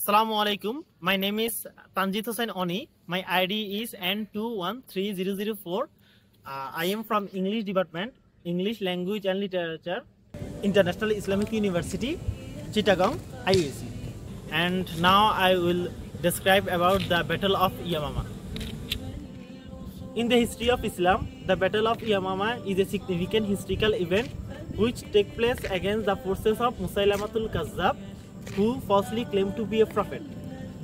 Assalamu alaikum. My name is Tanjit Hossain Oni. My ID is N213004. I am from English Department, English Language and Literature, International Islamic University, Chittagong, IUC. And now I will describe about the Battle of Yamama. In the history of Islam, the Battle of Yamama is a significant historical event which takes place against the forces of Musailamatul Kazzab, who falsely claimed to be a prophet.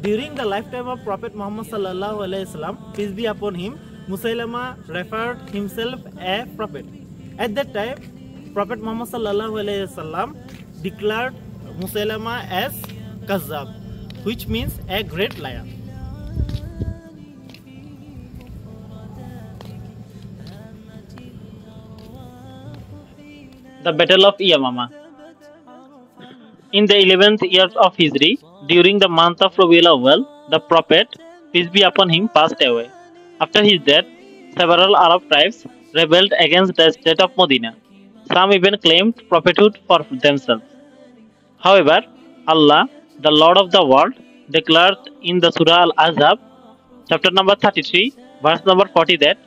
During the lifetime of Prophet Muhammad sallallahu alaihi wasallam, peace be upon him, Musailama referred himself a prophet. At that time, Prophet Muhammad sallallahu alaihi wasallam declared Musailama as Kazzab, which means a great liar. The Battle of Yamama. In the 11th year of Hijri, during the month of Rabiul Awwal, the Prophet, peace be upon him, passed away. After his death, several Arab tribes rebelled against the state of Medina. Some even claimed prophethood for themselves. However, Allah, the Lord of the world, declared in the Surah Al-Ahzab, chapter number 33, verse number 40 that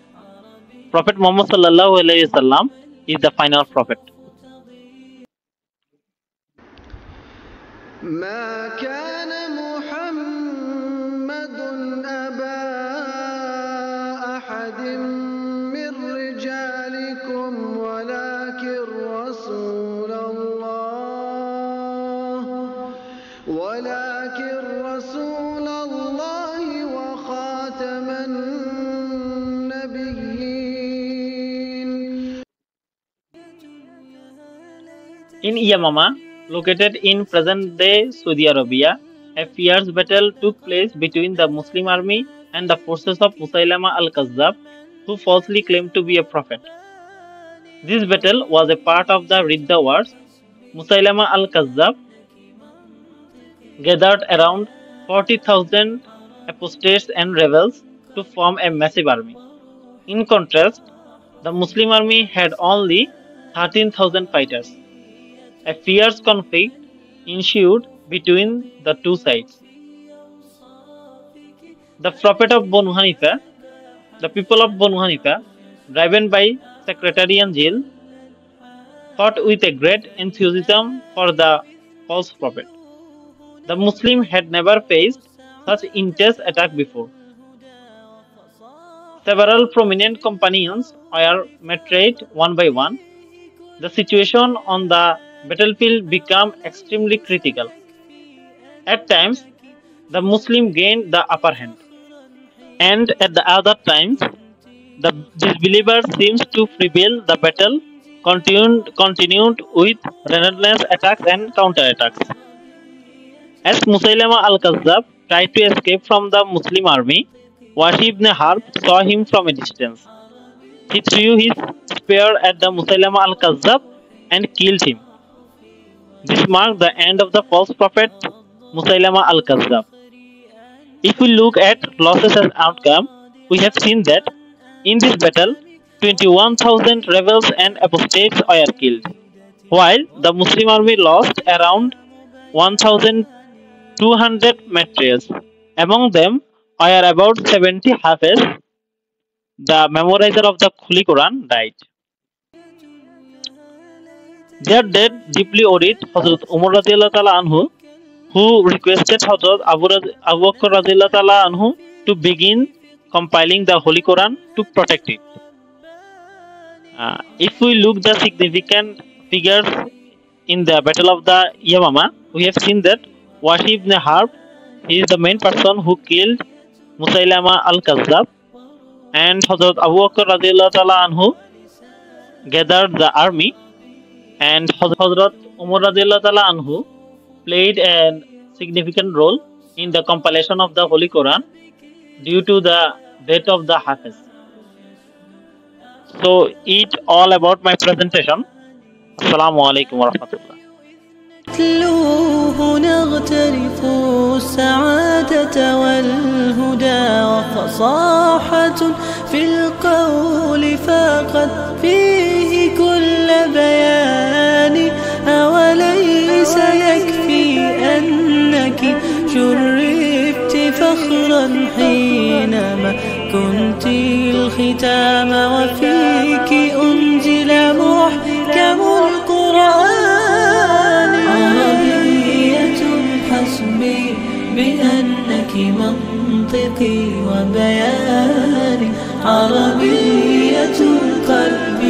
Prophet Muhammad sallallahu alaihi wasallam is the final prophet. ما كان محمد أبا أحد من رجالكم ولكن رسول الله وخاتم النبيين. In Yamama, located in present-day Saudi Arabia, a fierce battle took place between the Muslim army and the forces of Musailama al-Kazzab, who falsely claimed to be a prophet. This battle was a part of the Ridda Wars. Musailama al-Kazzab gathered around 40,000 apostates and rebels to form a massive army. In contrast, the Muslim army had only 13,000 fighters. A fierce conflict ensued between the two sides. The Prophet of Banu Hanifa, the people of Banu Hanifa, driven by sectarian zeal, fought with a great enthusiasm for the false prophet. The Muslim had never faced such intense attack before. Several prominent companions were martyred one by one. The situation on the battlefield became extremely critical. At times, the Muslim gained the upper hand, and at the other times, the disbelievers seems to prevail. The battle continued with relentless attacks and counterattacks. As Musailama al-Kazzab tried to escape from the Muslim army, Wahshi ibn Harb saw him from a distance. He threw his spear at the Musailama al-Kazzab and killed him. This marked the end of the false prophet Musailama al-Kazzab. If we look at losses as outcome, we have seen that in this battle, 21,000 rebels and apostates were killed, while the Muslim army lost around 1,200 martyrs. Among them were about 70 Hafiz, the memorizer of the Holy Quran, died. Their death deeply worried Hazrat Umar radiallahu ta'ala anhu, who requested Hazrat Abu Bakr radiallahu ta'ala anhu to begin compiling the Holy Quran to protect it. If we look the significant figures in the Battle of the Yamama, we have seen that Wahshi ibn Harb, he is the main person who killed Musailama al-Kazzab, and Hazrat Abu Bakr radiallahu ta'ala anhu gathered the army, and Hazrat Umar radiallahu ta'ala anhu played a significant role in the compilation of the Holy Quran due to the death of the Hafiz. So, it's all about my presentation. Assalamu alaikum wa rahmatullah. نتلوه نغترف السعادة والهدى وفصاحة في القول فقد فيه كل بيان أوليس يكفي أنك شرفت فخرا حينما كنت الختام وفيك أنزل محكم القرآن. عربية حسبي بأنك منطقي وبياني، عربية القلب